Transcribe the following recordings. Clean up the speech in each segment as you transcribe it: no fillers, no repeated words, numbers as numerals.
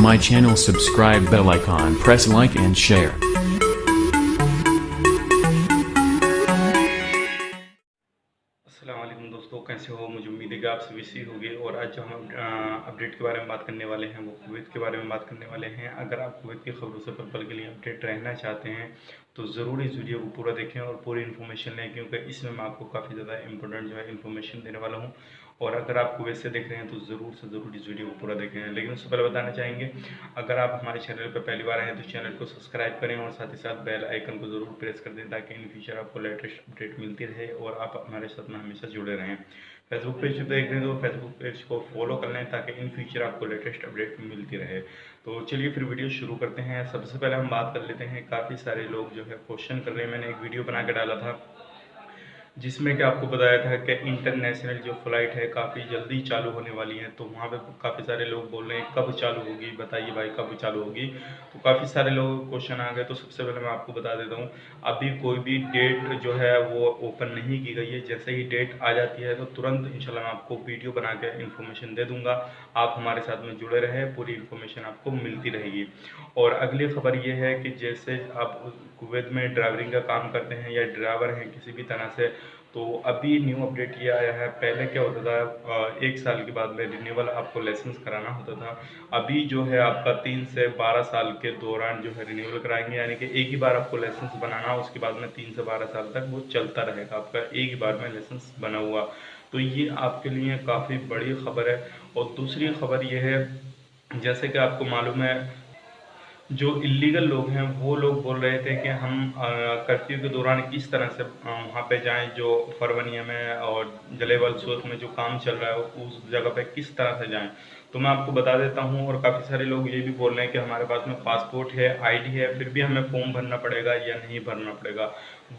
my channel, subscribe, bell icon, press like and share. अस्सलाम वालेकुम दोस्तों, कैसे हो? मुझे उम्मीद है कि आप सभी सही होंगे। और आज जो हम अपडेट के बारे में बात करने वाले हैं वो कुवैत के बारे में बात करने वाले हैं। अगर आप कुवैत की खबरों से पल पल के लिए अपडेट रहना चाहते हैं तो ज़रूर इस वीडियो को पूरा देखें और पूरी इन्फॉर्मेशन लें, क्योंकि इसमें मैं आपको काफ़ी ज़्यादा इंपॉर्टेंट जो है इन्फॉर्मेशन देने वाला हूँ। और अगर आप कुवैत से देख रहे हैं तो ज़रूर से ज़रूर इस वीडियो को पूरा देखें। लेकिन उससे पहले बताना चाहेंगे, अगर आप हमारे चैनल पर पहली बार आए हैं तो चैनल को सब्सक्राइब करें और साथ ही साथ बेल आइकन को ज़रूर प्रेस कर दें, ताकि इन फ्यूचर आपको लेटेस्ट अपडेट मिलती रहे और आप हमारे साथ में हमेशा जुड़े रहें। फेसबुक पेज पर देख रहे हैं तो फेसबुक पेज को फॉलो कर लें, ताकि इन फ्यूचर आपको लेटेस्ट अपडेट मिलती रहे। तो चलिए फिर वीडियो शुरू करते हैं। सबसे पहले हम बात कर लेते हैं, काफ़ी सारे लोग जो है क्वेश्चन कर रहे हैं। मैंने एक वीडियो बना के डाला था जिसमें कि आपको बताया था कि इंटरनेशनल जो फ़्लाइट है काफ़ी जल्दी चालू होने वाली है। तो वहाँ पे काफ़ी सारे लोग बोल रहे हैं कब चालू होगी, बताइए भाई कब चालू होगी। तो काफ़ी सारे लोगों को क्वेश्चन आ गए। तो सबसे पहले मैं आपको बता देता हूँ, अभी कोई भी डेट जो है वो ओपन नहीं की गई है। जैसे ही डेट आ जाती है तो तुरंत इंशाल्लाह मैं आपको वीडियो बना के इन्फॉर्मेशन दे दूँगा। आप हमारे साथ में जुड़े रहें, पूरी इन्फॉर्मेशन आपको मिलती रहेगी। और अगली खबर ये है कि जैसे आप कुवैत में ड्राइवरिंग का काम करते हैं या ड्राइवर हैं किसी भी तरह से, तो अभी न्यू अपडेट ये आया है। पहले क्या होता था, 1 साल के बाद में रिन्यूअल आपको लाइसेंस कराना होता था। अभी जो है आपका 3 से 12 साल के दौरान जो है रिन्यूअल कराएंगे, यानी कि एक ही बार आपको लाइसेंस बनाना, उसके बाद में 3 से 12 साल तक वो चलता रहेगा आपका एक ही बार में लाइसेंस बना हुआ। तो ये आपके लिए काफ़ी बड़ी खबर है। और दूसरी खबर ये है, जैसे कि आपको मालूम है, जो इल्लीगल लोग हैं वो लोग बोल रहे थे कि हम कर्फ्यू के दौरान किस तरह से वहाँ पे जाएं, जो फरवनिया में और जलेवाल सूरत में जो काम चल रहा है उस जगह पे किस तरह से जाएं। तो मैं आपको बता देता हूँ। और काफ़ी सारे लोग ये भी बोल रहे हैं कि हमारे पास में पासपोर्ट है, आईडी है, फिर भी हमें फॉर्म भरना पड़ेगा या नहीं भरना पड़ेगा।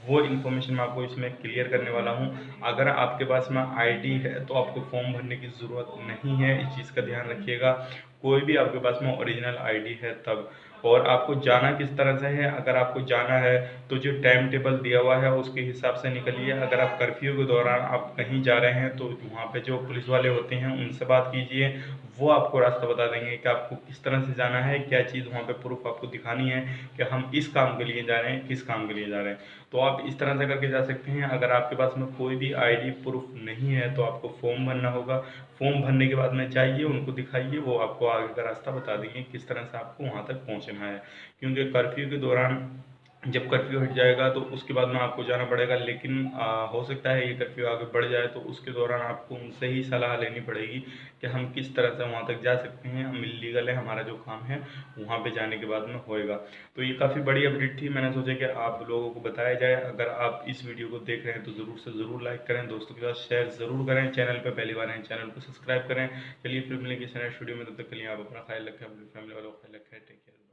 वो इन्फॉर्मेशन मैं आपको इसमें क्लियर करने वाला हूँ। अगर आपके पास में आईडी है तो आपको फॉर्म भरने की ज़रूरत नहीं है, इस चीज़ का ध्यान रखिएगा। कोई भी आपके पास में ओरिजिनल आईडी है तब। और आपको जाना किस तरह से है, अगर आपको जाना है तो जो टाइम टेबल दिया हुआ है उसके हिसाब से निकलिए। अगर आप कर्फ्यू के दौरान आप कहीं जा रहे हैं तो वहाँ पे जो पुलिस वाले होते हैं उनसे बात कीजिए, वो आपको रास्ता बता देंगे कि आपको किस तरह से जाना है, क्या चीज़ वहाँ पे प्रूफ आपको दिखानी है कि हम इस काम के लिए जा रहे हैं, किस काम के लिए जा रहे हैं। तो आप इस तरह से करके जा सकते हैं। अगर आपके पास में कोई भी आईडी प्रूफ नहीं है तो आपको फॉर्म भरना होगा। फॉर्म भरने के बाद में जाइए, उनको दिखाइए, वो आपको आगे का रास्ता बता देंगे किस तरह से आपको वहाँ तक पहुँचना है। क्योंकि कर्फ्यू के दौरान जब कर्फ्यू हट जाएगा तो उसके बाद में आपको जाना पड़ेगा। लेकिन हो सकता है ये कर्फ्यू आगे बढ़ जाए तो उसके दौरान आपको उनसे ही सलाह लेनी पड़ेगी कि हम किस तरह से वहाँ तक जा सकते हैं। हम इलीगल है, हमारा जो काम है वहाँ पे जाने के बाद में होएगा। तो ये काफ़ी बड़ी अपडेट थी, मैंने सोचा कि आप लोगों को बताया जाए। अगर आप इस वीडियो को देख रहे हैं तो ज़रूर से ज़रूर लाइक करें, दोस्तों के साथ शेयर ज़रूर करें, चैनल पर पहली बार हैं चैनल को सब्सक्राइब करें। चलिए फिर मिलेंगे इस नेक्स्ट वीडियो में, तब तक के लिए आप अपना ख्याल रखें, अपनी फैमिली वालों का ख्याल रखें। Take care.